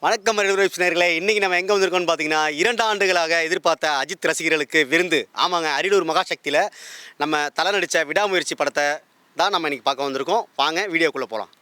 வணக்கம் நேயர்களே, இன்னைக்கு நம்ம எங்கே வந்திருக்கோம்னு பார்த்தீங்கன்னா 2 ஆண்டுகளாக எதிர்பார்த்த அஜித் ரசிகர்களுக்கு விருந்து. ஆமாங்க, அரியலூர் மகாசக்தியில் நம்ம தலை நடித்த விடாமுயற்சி படத்தை தான் நம்ம இன்னைக்கு பார்க்க வந்திருக்கோம். வாங்க வீடியோக்குள்ளே போகலாம்.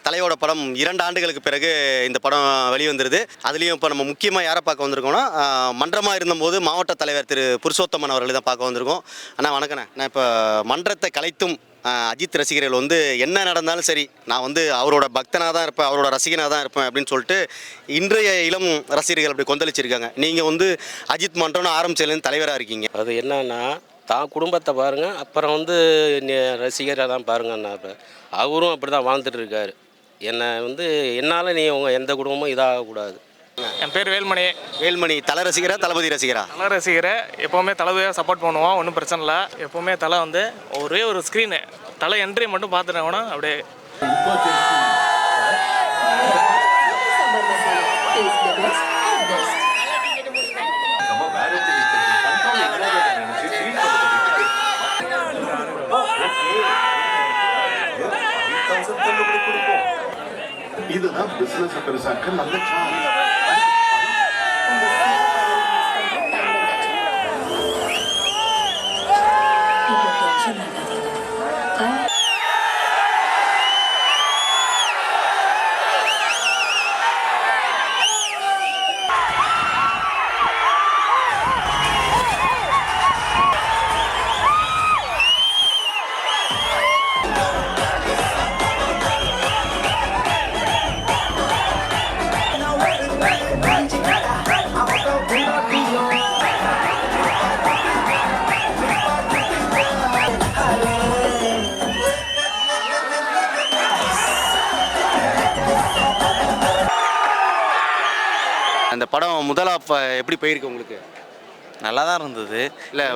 தலையோட படம் 2 ஆண்டுகளுக்கு பிறகு இந்த படம் வெளிவந்துருது. அதுலேயும் இப்போ நம்ம முக்கியமாக யாரை பார்க்க வந்திருக்கோம்னா, மன்றமாக இருந்தபோது மாவட்ட தலைவர் திரு புருஷோத்தமன் அவர்களை தான் பார்க்க வந்திருக்கோம். அண்ணா வணக்கண்ணே. நான் இப்போ மன்றத்தை கலைத்தும் அஜித் ரசிகர்கள் என்ன நடந்தாலும் சரி, நான் அவரோட பக்தனாக தான் இருப்பேன், அவரோட ரசிகனாக தான் இருப்பேன் அப்படின்னு சொல்லிட்டு இன்றைய இளம் ரசிகர்கள் அப்படி கொந்தளிச்சிருக்காங்க. நீங்கள் அஜித் மன்றம்னு ஆரம்பிச்சதுலேருந்து தலைவராக இருக்கீங்க. அது என்னன்னா, தான் குடும்பத்தை பாருங்கள், அப்புறம் ரசிகராக தான் பாருங்கண்ணா. இப்போ அவரும் அப்படி தான் வாழ்ந்துட்டு இருக்காரு. என்னால் உங்கள் எந்த குடும்பமும் இதாகக்கூடாது. என் பேர் வேல்மணி. வேல்மணி தலை ரசிகரா தளபதி ரசிகரா? தலை ரசிகரை எப்போவுமே தளபதியாக சப்போர்ட் பண்ணுவோம், ஒன்றும் பிரச்சனை இல்லை. எப்போவுமே தலை ஒரே ஒரு ஸ்க்ரீனு தலை என்ட்ரி மட்டும் பார்த்துட்டேன்னா அப்படியே இதுதான் பிசினஸ் பெருசாக்க நல்ல சான்ஸ். அந்த படம் முதலாக எப்படி போயிருக்கு உங்களுக்கு? நல்லா தான் இருந்தது. இல்லை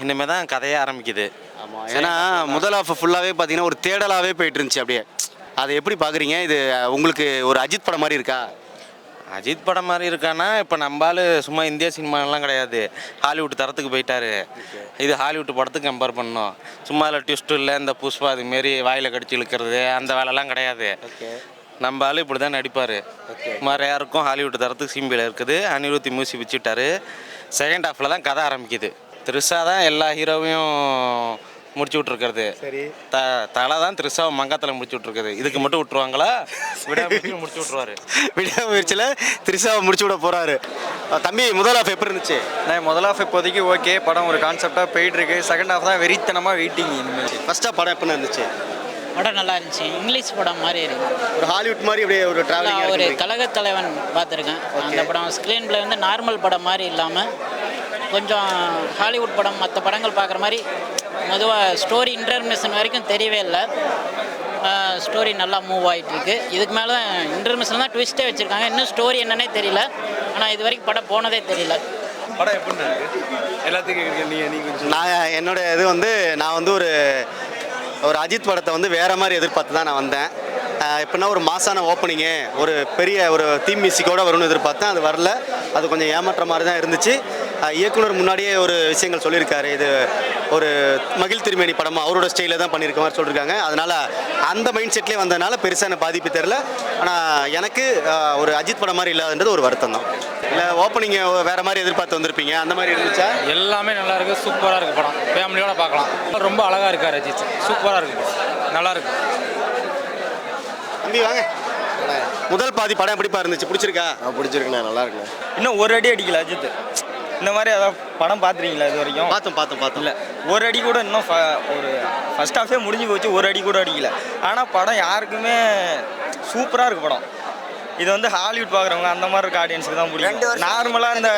இனிமேல் தான் கதையே ஆரம்பிக்குது. ஆமாம், ஏன்னா முதல் ஆஃப் ஃபுல்லாகவே பார்த்தீங்கன்னா ஒரு தேடலாகவே போயிட்டு இருந்துச்சு. அப்படியே அதை எப்படி பார்க்குறீங்க? இது உங்களுக்கு ஒரு அஜித் படம் மாதிரி இருக்கா? அஜித் படம் மாதிரி இருக்கான்னா, இப்போ நம்மளால் சும்மா இந்திய சினிமாலாம் கிடையாது, ஹாலிவுட் தரத்துக்கு போயிட்டாரு. இது ஹாலிவுட் படத்துக்கு கம்பேர் பண்ணோம். சும்மா இல்லை ட்விஸ்ட்டு இல்லை, இந்த புஷ்பா அதுமாரி வாயில் கடிச்சு இழுக்கிறது அந்த வேலைலாம் கிடையாது. நம்ம ஆள் இப்படி தான் நடிப்பார். மாதிரி யாருக்கும் ஹாலிவுட் தரத்துக்கு சிம்பிள் இருக்குது. அனிருத்தி மியூசிக் வச்சுட்டாரு. செகண்ட் ஹாஃபில் தான் கதை ஆரம்பிக்குது. த்ரிஷா தான் எல்லா ஹீரோவையும் முடிச்சு விட்ருக்கிறது. சரி, தலை தான் த்ரிஷாவை மங்காத்தில் முடிச்சு விட்ருக்குது. இதுக்கு மட்டும் விட்டுருவாங்களா? விடாமுயற்சியில் முடிச்சு விட்ருவாரு. விடாமுயற்சியில் த்ரிஷாவை முடிச்சு விட போகிறாரு. தம்பி, முதல் ஆஃப் எப்படி இருந்துச்சு? முதல் ஆஃப் இப்போதைக்கு ஓகே, படம் ஒரு கான்செப்டாக போயிட்டுருக்கு. செகண்ட் ஹாஃப் தான் வெறித்தனமாக வெயிட்டிங். இனிமேல் ஃபஸ்ட்டாக படம் எப்படி இருந்துச்சு? படம் நல்லா இருந்துச்சு. இங்கிலீஷ் படம் மாதிரி இருக்கு. ஒரு ஹாலிவுட் மாதிரி அப்படியே ஒரு டிராவலிங். ஒரு கழகத் தலைவன் பார்த்துருக்கேன். அந்த படம் ஸ்க்ரீன் பிளே நார்மல் படம் மாதிரி இல்லாமல் கொஞ்சம் ஹாலிவுட் படம் மற்ற படங்கள் பார்க்குற மாதிரி பொதுவாக ஸ்டோரி இன்டர்மிஷன் வரைக்கும் தெரியவே இல்லை. ஸ்டோரி நல்லா மூவ் ஆகிட்டுருக்கு. இதுக்கு மேலே தான் இன்டர்மிஷன் தான் ட்விஸ்ட்டே வச்சுருக்காங்க. இன்னும் ஸ்டோரி என்னன்னே தெரியல. ஆனால் இது வரைக்கும் படம் போனதே தெரியல. படம் எப்படி எல்லாத்துக்கும் நீங்கள் நான் என்னோட இது நான் ஒரு அஜித் படத்தை வேறு மாதிரி எதிர்பார்த்து தான் நான் வந்தேன். எப்படின்னா ஒரு மாசான ஓப்பனிங்கு, ஒரு பெரிய ஒரு தீம் மியூசிக்கோடு வரும்னு எதிர்பார்த்தேன். அது வரல. அது கொஞ்சம் ஏமாற்ற மாதிரி தான் இருந்துச்சு. இயக்குனர் முன்னாடியே ஒரு விஷயங்கள் சொல்லியிருக்காரு. இது ஒரு மகிழ் திருமேனி படமும் அவரோட ஸ்டைலில் தான் பண்ணியிருக்க மாதிரி சொல்லியிருக்காங்க. அதனால் அந்த மைண்ட் செட்லேயே வந்ததுனால பெருசான பாதிப்பு தெரில. ஆனால் எனக்கு ஒரு அஜித் படம் மாதிரி இல்லாதன்றது ஒரு வருத்தம் தான். இல்லை ஓப்பனிங் வேறு மாதிரி எதிர்பார்த்து வந்திருப்பீங்க, அந்த மாதிரி இருந்துச்சா? எல்லாமே நல்லா இருக்கு, சூப்பராக இருக்கு படம். ஃபேமிலியோட பார்க்கலாம். ரொம்ப அழகாக இருக்கார் அஜித், சூப்பராக இருக்கு படம், நல்லா இருக்கு. தம்பி வாங்க. முதல் பாதி படம் எப்படிப்பா இருந்துச்சு, பிடிச்சிருக்கா? பிடிச்சிருக்குண்ணா, நல்லா இருக்குண்ணா. இன்னும் ஒரு அடி அடிக்கல அஜித். இந்த மாதிரி அதான் படம் பார்த்துருக்கீங்களா இது வரைக்கும்? பார்த்தோம். இல்லை, ஒரு அடி கூட இன்னும் ஒரு ஃபர்ஸ்ட் ஹாஃபே முடிஞ்சு போச்சு, ஒரு அடி கூட அடிக்கல. ஆனால் படம் யாருக்குமே சூப்பராக இருக்கு படம். இது வந்து ஹாலிவுட் பார்க்குறவங்க அந்த மாதிரி இருக்க ஆடியன்ஸுக்கு தான் பிடிக்கும். நார்மலாக இந்த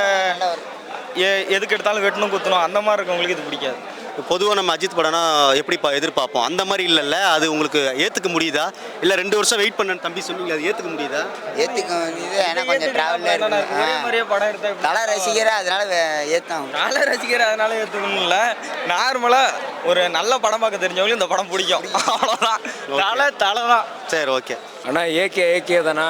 எதுக்கு எடுத்தாலும் வெட்டணும் குத்தணும் அந்த மாதிரி இருக்கவங்களுக்கு இது பிடிக்காது. பொதுவாக நம்ம அஜித் படம்னா எப்படிப்பா எதிர்பார்ப்போம், அந்த மாதிரி இல்லைல்ல. அது உங்களுக்கு ஏற்றுக்க முடியுதா? இல்லை 2 வருஷம் வெயிட் பண்ண தம்பி சொன்னீங்க, அது ஏற்றுக்க முடியுதா? ஏற்றுக்க வேண்டியது. ஏன்னா கொஞ்சம் ட்ராவலில் ஒரே மாதிரியே படம் எடுத்தா தலை ரசிகர், அதனால ஏற்றாங்க. தலை ரசிகர் அதனால ஏற்றுக்கணும் இல்லை. நார்மலாக ஒரு நல்ல படம் பார்க்க தெரிஞ்சவங்களும் இந்த படம் பிடிக்கும், அவ்வளோதான். தலை தான். சரி, ஓகே. ஆனால் ஏகே தானே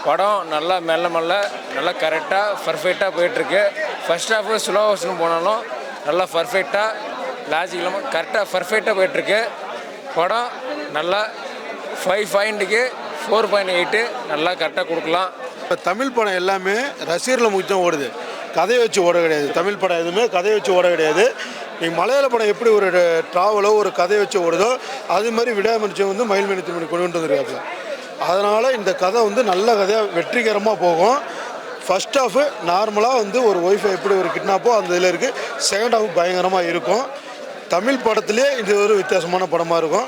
படம் நல்லா நல்லா கரெக்டாக பர்ஃபெக்டாக போயிட்டுருக்கு. ஃபர்ஸ்ட் ஹாஃபு ஸ்லோவஸ்னு போனாலும் நல்லா பர்ஃபெக்டாக லாஜிக் இல்லாமல் கரெக்டாக பர்ஃபெக்டாக போயிட்டுருக்கு. படம் நல்லா 5.8 4.8 நல்லா கரெக்டாக கொடுக்கலாம். இப்போ தமிழ் படம் எல்லாமே ரசிகர்களை முக்கியம் ஓடுது, கதையை வச்சு ஓட கிடையாது. தமிழ் படம் எதுவுமே கதையை வச்சு ஓட கிடையாது. நீங்கள் மலையாள படம் எப்படி ஒரு ட்ராவலோ ஒரு கதையை வச்சு ஓடுதோ அது மாதிரி விடாமுயற்சி வந்து மயில்மணி திருமணி கொண்டு வந்துருக்காப்புல. அதனால் இந்த கதை வந்து நல்ல கதையாக வெற்றிகரமாக போகும். ஃபர்ஸ்ட் ஹாஃபு நார்மலாக வந்து ஒரு ஒய்ஃபை எப்படி ஒரு கிட்னாப்போ அந்த இதில் இருக்குது. செகண்ட் ஹாஃப் பயங்கரமாக இருக்கும். தமிழ் படத்துலேயே இது ஒரு வித்தியாசமான படமாக இருக்கும்.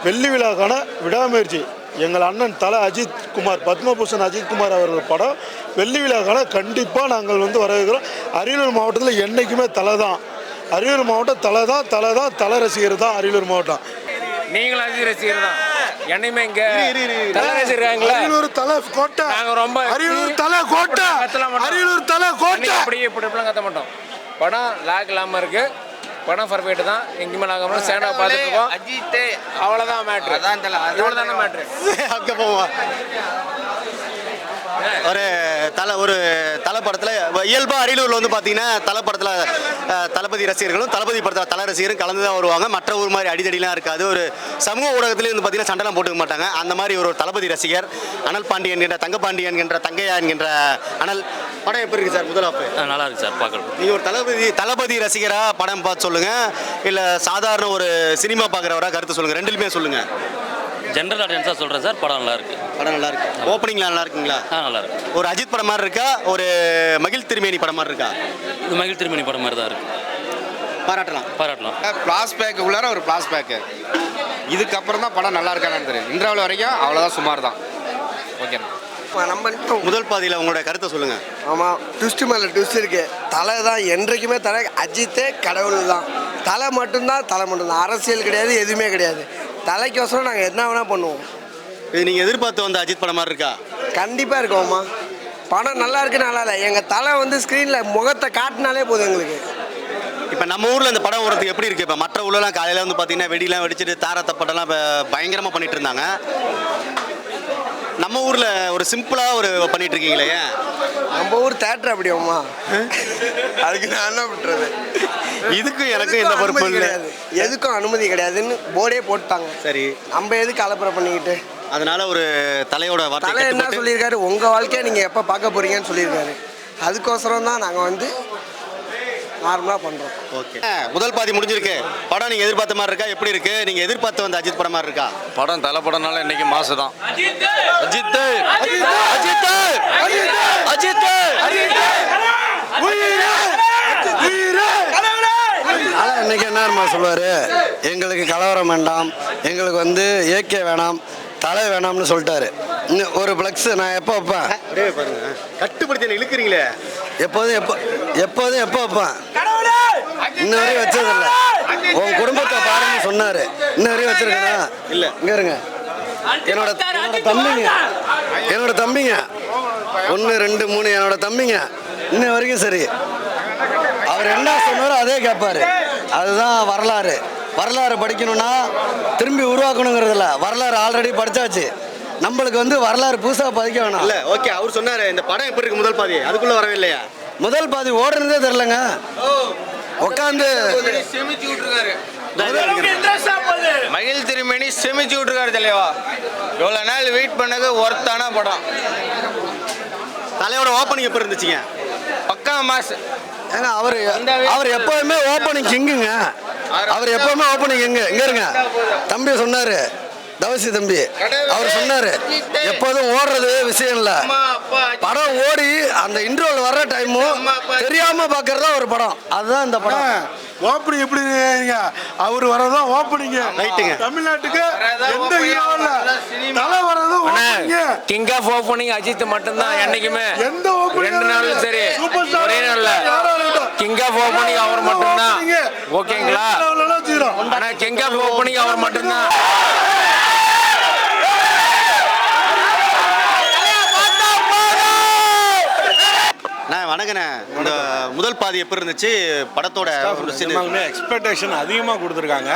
வெள்ளி விழாக்கான விடாமுயற்சி எங்கள் அண்ணன் தலை அஜித் குமார், பத்மபூஷன் அஜித் குமார் அவர்கள் படம் வெள்ளி விழாக்கான கண்டிப்பாக நாங்கள் வந்து வரவேற்கிறோம். அரியலூர் மாவட்டத்தில் என்றைக்குமே தலை தான். அரியலூர் மாவட்டம் தலை ரசிகர் தான் அரியலூர் மாவட்டம். நீங்களும் அஜித் ரசிகர் தான். என்னையுமே இங்கே தலை ரசிகர்காங்களா? அரியலூர் தலை கோட்டை. நாங்கள் ரொம்ப அரியலூர் தலை கோட்டை. அரியலூர் தலை கோட்டை. இப்படிலாம் கத்த மாட்டோம். படம் லாக் இல்லாமல் இருக்குது. படம் பர்ஃபெக்ட் தான். எங்கேயுமே லாகாமல் சேனல் பார்த்துட்டு இருக்கோம். அஜித் அவ்வளோதான் மேட்ரு. இவ்வளோ தானே மேட்ரு. அங்கே போவோம். ஒரு தலை படத்தில் இயல்பாக அரியலூரில் வந்து பார்த்தீங்கன்னா தலை படத்தில் தளபதி ரசிகர்களும் தளபதி படத்தில் தலை ரசிகரும் கலந்து தான் வருவாங்க. மற்ற ஊர் மாதிரி அடிதடிலாம் இருக்காது. ஒரு சமூக ஊடகத்துலேயும் வந்து பார்த்தீங்கன்னா சண்டைலாம் போட்டுக்க மாட்டாங்க. அந்த மாதிரி ஒரு தளபதி ரசிகர் அனல் பாண்டி என்கின்ற தங்கப்பாண்டி என்கின்ற தங்கையா என்கின்ற அனல் படம் எப்படி இருக்குது சார்? முதல் ஆஃப் நல்லா இருக்கு சார், பார்க்கலாம். நீங்கள் ஒரு தளபதி ரசிகராக படம் பார்த்து சொல்லுங்கள், இல்லை சாதாரண ஒரு சினிமா பார்க்குறவராக கருத்து சொல்லுங்கள், ரெண்டுலையுமே சொல்லுங்கள். ஜென்ரல் ஆடியன்ஸாக சொல்கிறேன் சார், படம் நல்லா இருக்கு. படம் நல்லா இருக்கு. ஓப்பனிங்லாம் நல்லா இருக்குங்களா? நல்லா இருக்கு. ஒரு அஜித் படம் மாதிரி இருக்கா, ஒரு மகிழ் திருமேனி படம் மாதிரி இருக்கா? இது மகிழ் திருமணி படம் மாதிரி தான் இருக்கு. பாராட்டலாம். ஃப்ளாஷ்பேக்கு உள்ளார ஒரு ஃப்ளாஷ்பேக்கு. இதுக்கப்புறம் தான் படம் நல்லா இருக்கான்னு தெரியும். இன்டர்வல் வரைக்கும் அவ்வளோதான், சுமார் தான். ஓகேண்ணா. நம்ம முதல் பாதியில் உங்களோட கருத்தை சொல்லுங்கள். ஆமாம், ட்விஸ்ட் மேலே ட்விஸ்ட் இருக்கு. தலை தான் என்றைக்குமே தலை. அஜித்தே கடவுள் தான். தலை மட்டும்தான். அரசியல் கிடையாது, எதுவுமே கிடையாது. தலைக்கோசரம் நாங்கள் என்ன வேணால் பண்ணுவோம். இது நீங்கள் எதிர்பார்த்து வந்த அஜித் படம் மாதிரி இருக்கா? கண்டிப்பாக இருக்கோம்மா. படம் நல்லா இருக்கு, நல்லா இல்லை. எங்கள் தலை வந்து ஸ்க்ரீனில் முகத்தை காட்டினாலே போதும் எங்களுக்கு. இப்போ நம்ம ஊரில் இந்த படம் ஓடுறதுக்கு எப்படி இருக்குது? இப்போ மற்ற ஊர்லாம் காலையில் வந்து பார்த்தீங்கன்னா வெடிலாம் வெடிச்சிட்டு தாரத்தப்பட்டெல்லாம் இப்போ பயங்கரமாக பண்ணிட்டு இருந்தாங்க. நம்ம ஊரில் ஒரு சிம்பிளாக ஒரு பண்ணிட்டு இருக்கீங்களே. நம்ம ஊர் தேட்டர் அப்படியோம்மா, அதுக்கு நான் என்ன பண்ணுறது? இதுக்கும் எனக்கும் எந்த பொறுப்பு கிடையாது, எதுக்கும் அனுமதி கிடையாதுன்னு போர்டே போட்டாங்க. சரி, நம்ம எதுக்கு அலப்பறை பண்ணிக்கிட்டு? அதனால ஒரு தலையோட தலை என்ன சொல்லியிருக்காரு, உங்கள் வாழ்க்கையை நீங்கள் எப்போ பார்க்க போகிறீங்கன்னு சொல்லியிருக்காரு. அதுக்கோசரம் தான் நாங்கள் வந்து நார்மலாக பண்ணுறோம். ஓகே, முதல் பாதி முடிஞ்சிருக்கு. படம் நீங்கள் எதிர்பார்த்த மாதிரி இருக்கா? எப்படி இருக்கு? நீங்கள் எதிர்பார்த்து வந்த அஜித் படம் மாதிரி இருக்கா? படம் தலை படம்னால இன்னைக்கு மாசு தான். ஆனால் இன்னைக்கு என்ன சொல்லுவார், எங்களுக்கு கலவரம் வேண்டாம், எங்களுக்கு வந்து ஏகே வேணாம், தலை வேணாம்னு சொல்லிட்டாரு. இன்னும் ஒரு ஃப்ளக்ஸ் நான் எப்போ வைப்பேன்? அப்படியே பாருங்க, கட்டுப்படுத்தி இழுக்கிறீங்களே. எப்போதும் எப்போ வைப்பேன்? இன்ன வரையும் வச்சதில்லை. உன் குடும்பத்தை பாருன்னு சொன்னார். இன்ன வரையும் வச்சிருக்கேனா? இல்லை. இங்கே இருங்க, என்னோட தம்பிங்க 1 2 3 என்னோட தம்பிங்க இன்ன வரைக்கும் சரி. அவர் என்ன சொன்னாரோ அதே கேட்பாரு. அதுதான் வரலாறு படிக்கணும்னா திரும்பி உருவாக்கணுங்கிறதில்ல. வரலாறு ஆல்ரெடி படித்தாச்சு. நம்மளுக்கு வந்து வரலாறு புதுசாக பதிக்க வேணாம். இல்லை, ஓகே. அவர் சொன்னார் இந்த படம் எப்படி இருக்கு முதல் பாதி, அதுக்குள்ளே வரவே இல்லையா? முதல் பாதி ஓடுறதே தெரிலங்க. உட்காந்து மகிழ் திருமணி செமிச்சு விட்டுருக்காரு தலைவா. இவ்வளோ நாள் வெயிட் பண்ணது ஒர்த்தான படம். தலையோட ஓப்பனிங் எப்படி இருந்துச்சுங்க? பக்கா மாஸ். ஏங்க அவர் எப்பவுமே ஓப்பனிங் கிங்குங்க. அவர் எப்பவுமே ஓப்பனிங் கிங்கு. இங்க இருங்க, தம்பி சொன்னாரு, தவசி தம்பி அவர் சொன்னாரு, எப்போதும் ஓடுறது விஷயம் இல்லை, படம் ஓடி அந்த இன்ட்ரோல் வர்ற டைமும் தெரியாம பாக்குறதா ஒரு படம். அதுதான் இந்த படம். ஓப்பனிங் எப்படி அவர் வரதான் ஓப்பனிங் ரைட்டுங்க. தமிழ்நாட்டுக்கு எந்த ஹீரோவும் இல்ல, தலை வரதும் கிங் ஆஃப் ஓப்பனிங் அஜித் மட்டும்தான் என்னைக்குமே. எந்த opening 2 நாளும் சரி, Super star ஒரே நாள்ல கிங் ஆஃப் ஓப்பனிங் அவர் மட்டும்தான். ஓகேங்களா? ஆனா கிங் ஆஃப் ஓப்பனிங் அவர் மட்டும்தான். வணக்கண்ணே. இந்த முதல் பாதி எப்படி இருந்துச்சு படத்தோட? எக்ஸ்பெக்டேஷன் அதிகமாக கொடுத்துருக்காங்க.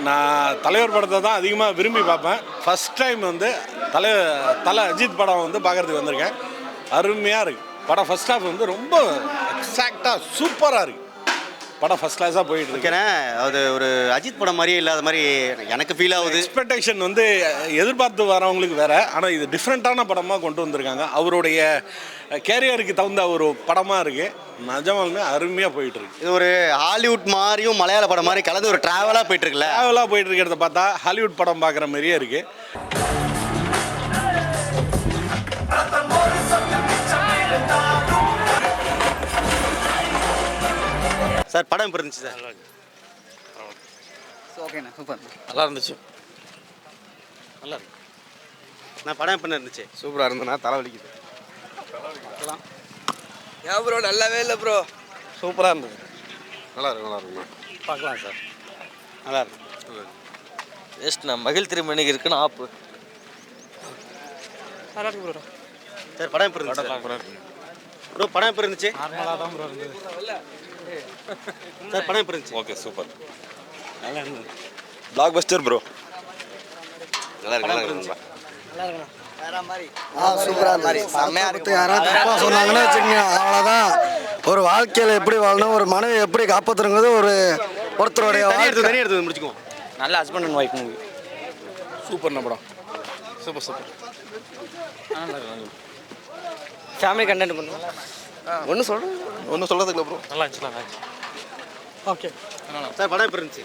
நான் தலைவர் படத்தை தான் அதிகமாக விரும்பி பார்ப்பேன். ஃபஸ்ட் டைம் வந்து தலை அஜித் படம் வந்து பார்க்குறதுக்கு வந்திருக்கேன். அருமையாக இருக்குது படம். ஃபஸ்ட் ஹாஃப் வந்து ரொம்ப எக்ஸாக்டாக சூப்பராக இருக்குது. படம் ஃபஸ்ட் கிளாஸாக போயிட்டு இருக்கேன். அது ஒரு அஜித் படம் மாதிரியே இல்லாத மாதிரி எனக்கு ஃபீல் ஆகுது. எக்ஸ்பெக்டேஷன் வந்து எதிர்பார்த்து வரவங்களுக்கு வேற, ஆனால் இது டிஃப்ரெண்ட்டான படமாக கொண்டு வந்திருக்காங்க. அவருடைய கேரியருக்கு தகுந்த ஒரு படமாக இருக்குது. நிஜமாலுமே அருமையாக போயிட்டு இருக்கு. இது ஒரு ஹாலிவுட் மாதிரியும் மலையாள படம் மாதிரி கலந்து ஒரு ட்ராவலாக போயிட்டு இருக்குல்ல. ட்ராவலாக போயிட்டு இருக்கிறத பார்த்தா ஹாலிவுட் படம் பார்க்குற மாதிரியே இருக்குது. சார் படம் எப்படி இருந்துச்சு சார்? ஓகேண்ணா, சூப்பர். நல்லா இருந்துச்சு. நல்லா இருக்கு. நான் படம் எப்படி இருந்துச்சு? சூப்பராக இருந்ததுண்ணா. தலைவலிக்குது. ஏன் ப்ரோ நல்லாவே இல்லை ப்ரோ? சூப்பராக இருந்தது. நல்லா இருக்குண்ணா. பார்க்கலாம் சார். நல்லா இருக்கு. வேஸ்ட்ண்ணா, மகிழ் திருமணிக்கு இருக்குன்னு ஆப்பு. நல்லா இருக்கு ப்ரோ. சார் படம் எப்படி இருந்துச்சு? ப்ரோ படம் எப்படி இருந்துச்சு? நார்மலாக தான் ப்ரோ இருந்தது. சார் படம் எப்படி இருந்துச்சு? Okay, super. நல்லா இருந்தது. Black Bastar bro. நல்லா இருக்கு. சூப்பரா மாதிரி யாராவது தப்பா சொன்னாங்கன்னா வச்சுக்கோங்க, அவ்வளோதான். ஒரு வாழ்க்கையில் எப்படி வாழணும், ஒரு மனைவி எப்படி காப்பாற்றுறது, ஒருத்தருடைய தனி எடுத்து முடிச்சுக்குவோம். நல்ல ஹஸ்பண்ட் அண்ட் ஒய்ஃப் மூவி. சூப்பர்ண்ணா படம். சூப்பர். ஃபேமிலி கண்டென்ட் பண்ணுவோம். ஒன்றும் சொல்கிறதுக்கு ப்ரோ. நல்லா இருந்துச்சு. ஓகே. சார் படம் எப்படி இருந்துச்சு?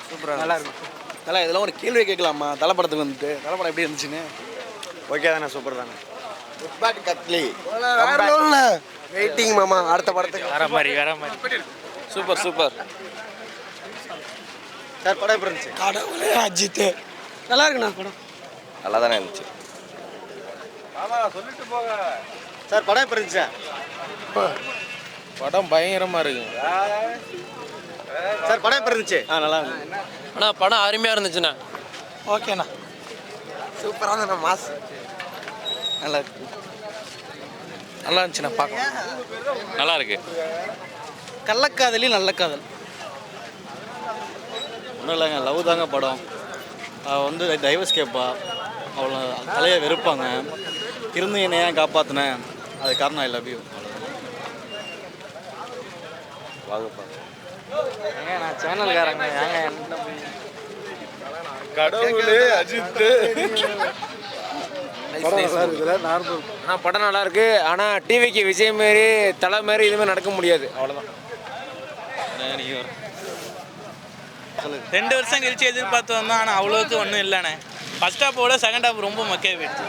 சூப்பராக நல்லா இருக்கும். தலை இதெல்லாம் ஒரு கேள்வி கேட்கலாமா? தலை படத்துக்கு வந்துட்டு தலை படம் எப்படி இருந்துச்சுன்னு? ஓகே தானே, சூப்பர் தானே. கட்லி வெயிட்டிங் மாமா அடுத்த படத்துக்கு. வேற மாதிரி. சூப்பர். சார் படம் எப்படி இருந்துச்சு? கடவுளே அஜித் நல்லா இருக்குண்ணா படம். நல்லா தானே இருந்துச்சு. சார் படம் எப்படி இருந்துச்சு? படம் பயங்கரமாக இருக்கு. சார் படம் எப்படி இருந்துச்சு? நல்லா இருக்கு. ஆனால் படம் அருமையாக இருந்துச்சுண்ணா. ஓகேண்ணா, சூப்பராக இருந்தண்ணா. மாஸ் நல்லா இருக்கு. நல்லா இருந்துச்சுண்ணா. பார்க்கலாம். நல்லா இருக்கு. கள்ளக்காதலி நல்ல காதல். ஒன்றும் இல்லைங்க, லவ் தாங்க படம். வந்து டைவர்ஸ் கேட்பா, அவ்வளோ தலையை வெறுப்பாங்க. இருந்து என்னை ஏன் காப்பாற்றினேன், அது காரணம் ஐ லவ் யூ. நான் சேனல்காரங்க ஏங்க கடவுளே அஜித். ஆனால் படம் நல்லா இருக்கு. ஆனால் டிவிக்கு விஜய் மாரி தலை மாரி இதுமாதிரி நடக்க முடியாது. அவ்வளோதான். 2 வருஷம் கழிச்சு எதிர்பார்த்து வந்தோம், ஆனால் அவ்வளோக்கு ஒன்றும் இல்லைண்ணே. ஃபர்ஸ்ட் ஹாஃபோட செகண்ட் ஹாஃப் ரொம்ப மொக்கையா போயிடுச்சு.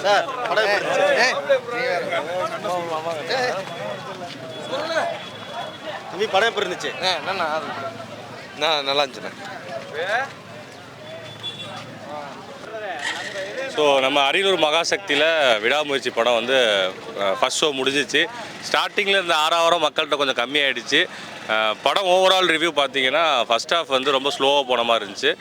சார் படம் எப்படி இருந்துச்சு? தம்பி படம் எப்படி இருந்துச்சு? நல்லா இருந்துச்சுண்ணே. ஸோ நம்ம அரியலூர் மகாசக்தியில் விடாமுயற்சி படம் வந்து ஃபஸ்ட் ஷோ முடிஞ்சிச்சு. ஸ்டார்டிங்கில் இருந்த 6 வாரம் மக்கள்கிட்ட கொஞ்சம் கம்மியாகிடுச்சு. படம் ஓவரால் ரிவ்யூ பார்த்தீங்கன்னா ஃபர்ஸ்ட் ஹாஃப் வந்து ரொம்ப ஸ்லோவாக போன மாதிரி இருந்துச்சு.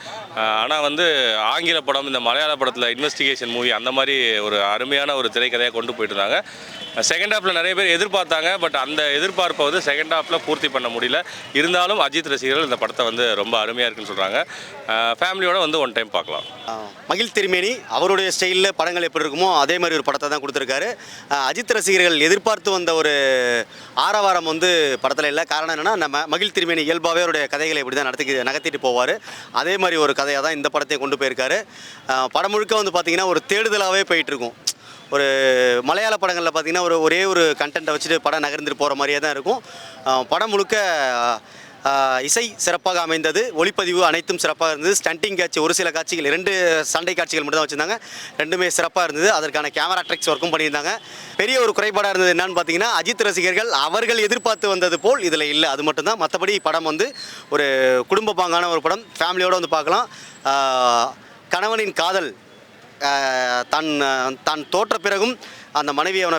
ஆனால் வந்து ஆங்கில படம் இந்த மலையாள படத்தில் இன்வெஸ்டிகேஷன் மூவி அந்த மாதிரி ஒரு அருமையான ஒரு திரைக்கதையாக கொண்டு போயிட்டு இருந்தாங்க. செகண்ட் ஹாஃபில் நிறைய பேர் எதிர்பார்த்தாங்க, பட் அந்த எதிர்பார்ப்பை வந்து செகண்ட் ஹாஃபில் பூர்த்தி பண்ண முடியல. இருந்தாலும் அஜித் ரசிகர்கள் இந்த படத்தை வந்து ரொம்ப அருமையாக இருக்குன்னு சொல்கிறாங்க. ஃபேமிலியோட வந்து ஒன் டைம் பார்க்கலாம். மகிழ் திருமேனி அவருடைய ஸ்டைலில் படங்கள் எப்படி இருக்குமோ அதே மாதிரி ஒரு படத்தை தான் கொடுத்துருக்காரு. அஜித் ரசிகர்கள் எதிர்பார்த்து வந்த ஒரு ஆரவாரம் வந்து படத்தில் இல்லை. காரணம் என்னென்னா, நம்ம மகிழ் திருமேனி இயல்பாகவே அவருடைய கதைகளை இப்படி தான் நகர்த்திட்டு போவார். அதே மாதிரி ஒரு கதையாக தான் இந்த படத்தை கொண்டு போயிருக்காரு. படம் முழுக்க வந்து பார்த்திங்கன்னா ஒரு தேடுதலாகவே போயிட்டுருக்கும். ஒரு மலையாள படங்களில் பார்த்திங்கன்னா ஒரே ஒரு கண்டென்ட்டை வச்சுட்டு படம் நகர்ந்துட்டு போகிற மாதிரியே தான் இருக்கும். படம் முழுக்க இசை சிறப்பாக அமைந்தது, ஒளிப்பதிவு அனைத்தும் சிறப்பாக இருந்தது. ஸ்டண்டிங் காட்சி ஒரு சில காட்சிகள் 2 சண்டை காட்சிகள் மட்டும் தான் வச்சுருந்தாங்க, ரெண்டுமே சிறப்பாக இருந்தது. அதற்கான கேமரா ட்ரிக்ஸ் ஒர்க்கும் பண்ணியிருந்தாங்க. பெரிய ஒரு குறைபாடாக இருந்தது என்னன்னு பார்த்தீங்கன்னா, அஜித் ரசிகர்கள் அவர்கள் எதிர்பார்த்து வந்தது போல் இதில் இல்லை, அது மட்டும்தான். மற்றபடி படம் வந்து ஒரு குடும்ப பாங்கான ஒரு படம், ஃபேமிலியோடு வந்து பார்க்கலாம். கணவனின் காதல் தான் தோற்ற பிறகும் அந்த மனைவி அவரை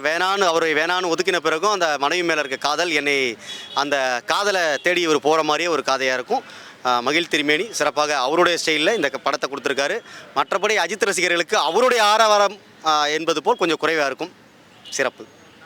வேணான்னு ஒதுக்கின பிறகும் அந்த மனைவி மேலே இருக்க காதல் அந்த காதலை தேடி இவர் போகிற மாதிரியே ஒரு கதையாக இருக்கும். மகிழ் திருமேனி சிறப்பாக அவருடைய ஸ்டைலில் இந்த படத்தை கொடுத்துருக்காரு. மற்றபடி அஜித் ரசிகர்களுக்கு அவருடைய ஆரவாரம் என்பது போல் கொஞ்சம் குறைவாக இருக்கும். சிறப்பு.